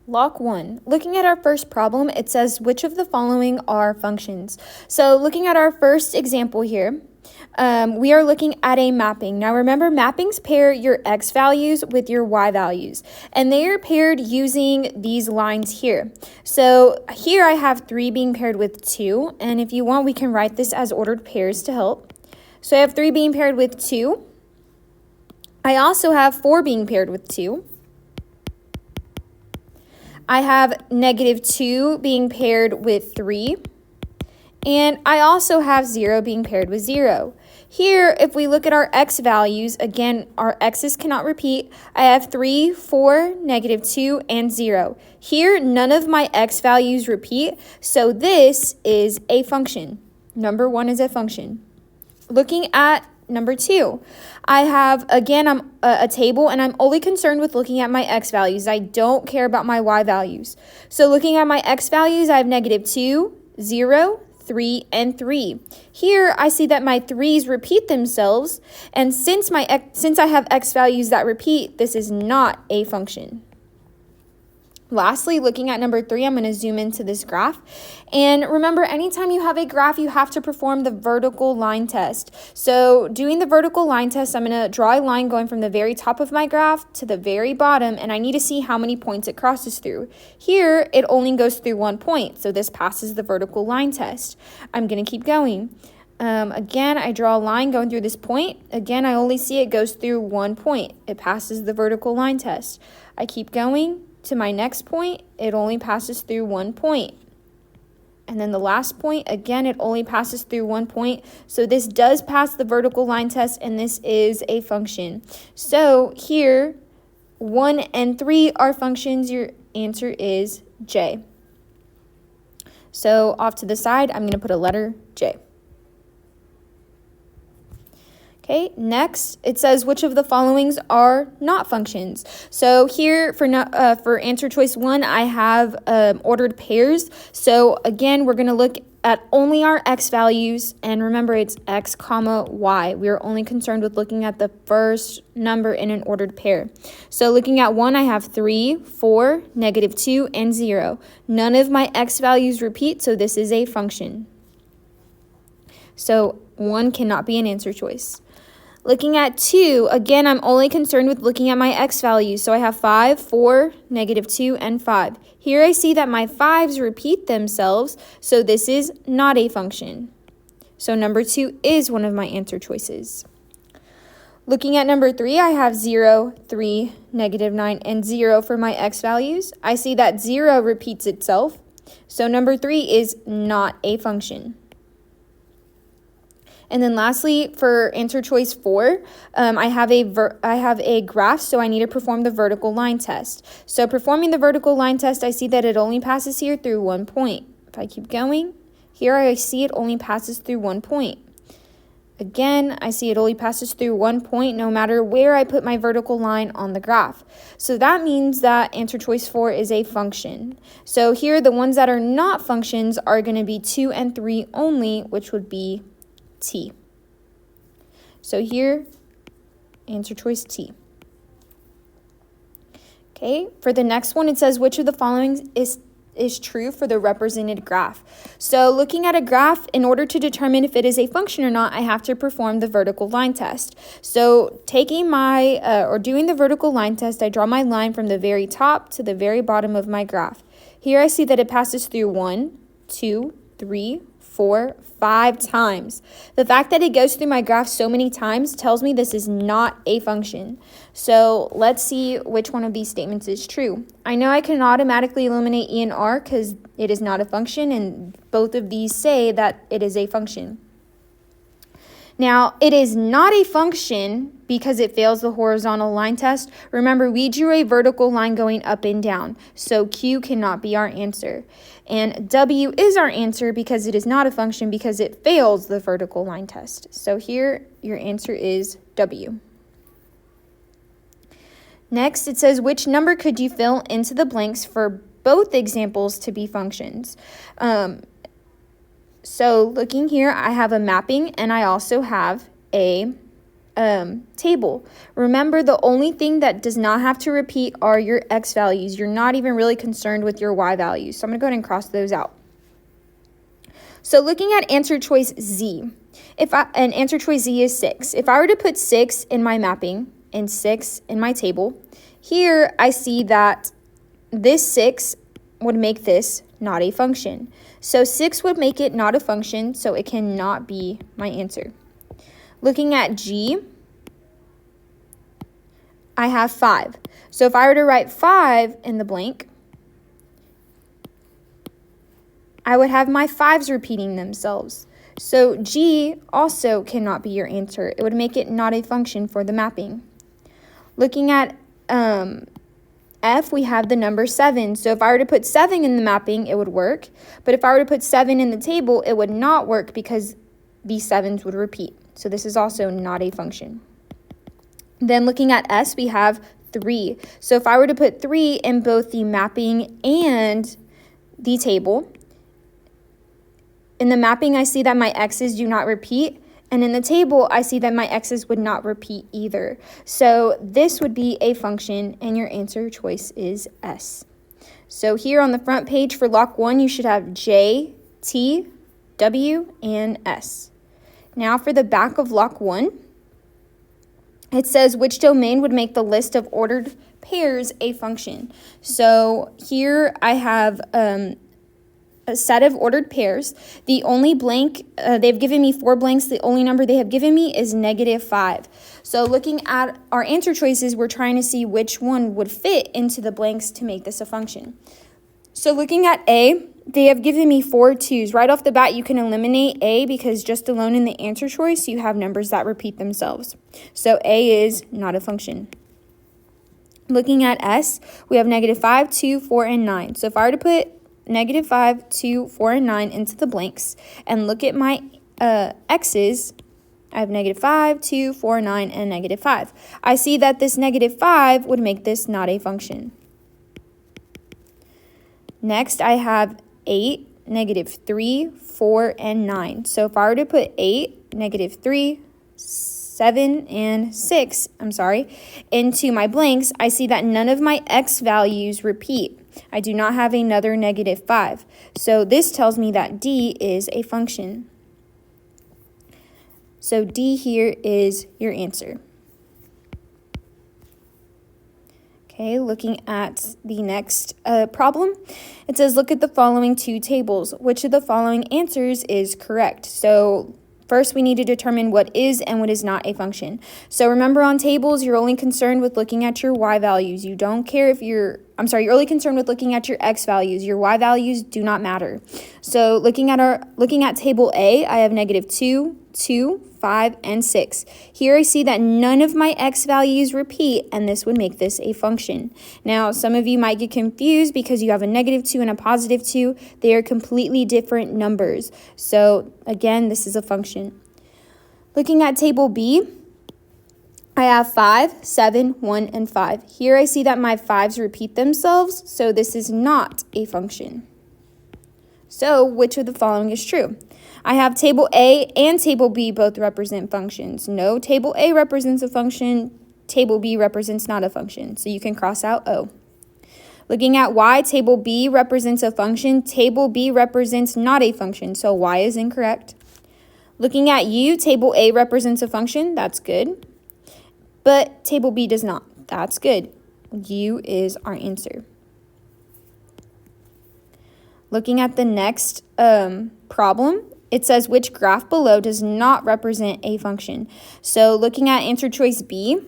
Block 1. Looking at our first problem, it says which of the following are functions. So looking at our first example here, we are looking at a mapping. Now remember, mappings pair your x values with your y values, and they are paired using these lines here. So here I have 3 being paired with 2, and if you want, we can write this as ordered pairs to help. So I have 3 being paired with 2. I also have 4 being paired with 2. I have -2 being paired with 3. And I also have 0 being paired with 0. Here, if we look at our x values, again, our x's cannot repeat. I have 3, 4, -2, and 0. Here, none of my x values repeat, so this is a function. Number 1 is a function. Looking at number 2, I have, again, a table, and I'm only concerned with looking at my x values. I don't care about my y values. So looking at my x values, I have -2, 0, 3, and 3. Here, I see that my 3's repeat themselves, and since I have x values that repeat, this is not a function. Lastly, looking at number 3, I'm going to zoom into this graph. And remember, anytime you have a graph, you have to perform the vertical line test. So doing the vertical line test, I'm going to draw a line going from the very top of my graph to the very bottom, and I need to see how many points it crosses through. Here, it only goes through 1 point, so this passes the vertical line test. I'm going to keep going. Again, I draw a line going through this point. Again, I only see it goes through 1 point. It passes the vertical line test. I keep going to my next point. It only passes through 1 point. And then the last point, again, it only passes through 1 point. So this does pass the vertical line test, and this is a function. So here, 1 and 3 are functions. Your answer is J. So off to the side, I'm going to put a letter J. Okay, next, it says which of the followings are not functions. So here for answer choice 1, I have ordered pairs. So again, we're going to look at only our x values, and remember it's x comma y. We are only concerned with looking at the first number in an ordered pair. So looking at 1, I have 3, 4, -2, and 0. None of my x values repeat, so this is a function. So 1 cannot be an answer choice. Looking at 2, again, I'm only concerned with looking at my x values. So I have 5, 4, -2, and 5. Here I see that my 5's repeat themselves, so this is not a function. So number 2 is one of my answer choices. Looking at number 3, I have 0, 3, -9, and 0 for my x values. I see that 0 repeats itself, so number 3 is not a function. And then lastly, for answer choice 4, I have a graph, so I need to perform the vertical line test. So performing the vertical line test, I see that it only passes here through 1 point. If I keep going, here I see it only passes through 1 point. Again, I see it only passes through 1 point no matter where I put my vertical line on the graph. So that means that answer choice 4 is a function. So here, the ones that are not functions are going to be 2 and 3 only, which would be T. So here, answer choice T. Okay, for the next one, it says which of the following is true for the represented graph. So looking at a graph, in order to determine if it is a function or not, I have to perform the vertical line test. So taking doing the vertical line test, I draw my line from the very top to the very bottom of my graph. Here I see that it passes through 1, 2, 3, 4, 5 times. The fact that it goes through my graph so many times tells me this is not a function. So let's see which one of these statements is true. I know I can automatically eliminate E and R because it is not a function, and both of these say that it is a function. Now, it is not a function because it fails the horizontal line test. Remember, we drew a vertical line going up and down, so Q cannot be our answer. And W is our answer because it is not a function because it fails the vertical line test. So here, your answer is W. Next, it says, which number could you fill into the blanks for both examples to be functions? So looking here, I have a mapping and I also have a table. Remember, the only thing that does not have to repeat are your x values. You're not even really concerned with your y values. So I'm going to go ahead and cross those out. So looking at answer choice Z, and answer choice Z is 6. If I were to put 6 in my mapping and 6 in my table, here I see that this 6 would make this not a function. So 6 would make it not a function, so it cannot be my answer. Looking at G, I have 5. So if I were to write 5 in the blank, I would have my 5s repeating themselves. So G also cannot be your answer. It would make it not a function for the mapping. Looking at F, we have the number 7. So if I were to put 7 in the mapping, it would work. But if I were to put 7 in the table, it would not work because these 7s would repeat. So this is also not a function. Then looking at S, we have 3. So if I were to put 3 in both the mapping and the table, in the mapping, I see that my x's do not repeat. And in the table, I see that my x's would not repeat either. So this would be a function, and your answer choice is S. So here on the front page for Lock 1, you should have J, T, W, and S. Now for the back of Lock 1, it says which domain would make the list of ordered pairs a function. So here I have a set of ordered pairs. The only blank, they've given me 4 blanks. The only number they have given me is -5. So looking at our answer choices, we're trying to see which one would fit into the blanks to make this a function. So looking at A, they have given me 4 2s. Right off the bat, you can eliminate A because just alone in the answer choice, you have numbers that repeat themselves. So A is not a function. Looking at S, we have -5, 2, 4, and 9. So if I were to put -5, 2, 4, and 9 into the blanks and look at my x's, I have -5, 2, 4, 9, and -5. I see that this -5 would make this not a function. Next, I have 8, -3, 4, and 9. So if I were to put 8, -3, 7, and 6, into my blanks, I see that none of my x values repeat. I do not have another -5. So this tells me that D is a function. So D here is your answer. Okay, looking at the next problem, it says look at the following 2 tables. Which of the following answers is correct? So first, we need to determine what is and what is not a function. So remember, on tables, you're only concerned with looking at your y values. You don't care if you're only concerned with looking at your x values. Your y values do not matter. So looking at table A, I have -2, 2, 5, and 6. Here I see that none of my x values repeat, and this would make this a function. Now, some of you might get confused because you have a -2 and a +2. They are completely different numbers. So again, this is a function. Looking at table B, I have 5, 7, 1, and 5. Here I see that my 5s repeat themselves, so this is not a function. So which of the following is true? I have table A and table B both represent functions. No, table A represents a function, table B represents not a function, so you can cross out O. Looking at Y, table B represents a function, table B represents not a function, so Y is incorrect. Looking at U, table A represents a function, that's good, but table B does not, that's good. U is our answer. Looking at the next problem, it says which graph below does not represent a function. So looking at answer choice B,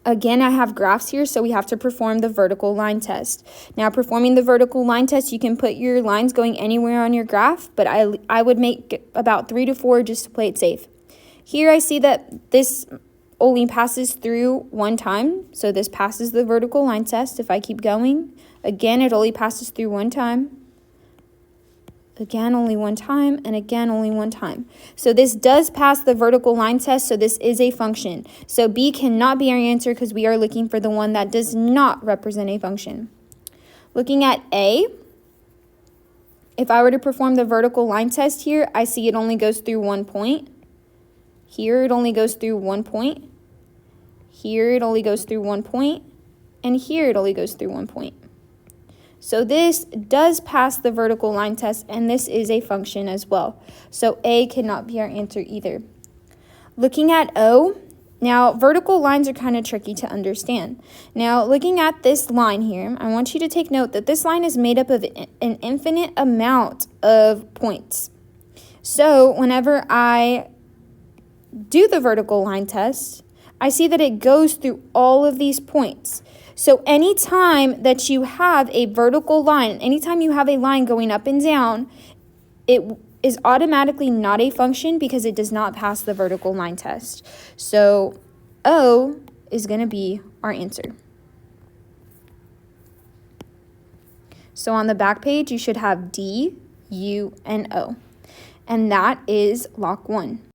again, I have graphs here, so we have to perform the vertical line test. Now, performing the vertical line test, you can put your lines going anywhere on your graph, but I would make about 3 to 4 just to play it safe. Here I see that this only passes through one time, so this passes the vertical line test. If I keep going, again, it only passes through one time. Again, only one time, and again, only one time. So this does pass the vertical line test, so this is a function. So B cannot be our answer because we are looking for the one that does not represent a function. Looking at A, if I were to perform the vertical line test here, I see it only goes through one point. Here it only goes through 1 point. Here it only goes through 1 point. And here it only goes through 1 point. So this does pass the vertical line test, and this is a function as well. So A cannot be our answer either. Looking at O, now vertical lines are kind of tricky to understand. Now looking at this line here, I want you to take note that this line is made up of an infinite amount of points. So whenever I do the vertical line test, I see that it goes through all of these points. So anytime that you have a vertical line, anytime you have a line going up and down, it is automatically not a function because it does not pass the vertical line test. So O is going to be our answer. So on the back page, you should have D, U, and O. And that is Lock 1.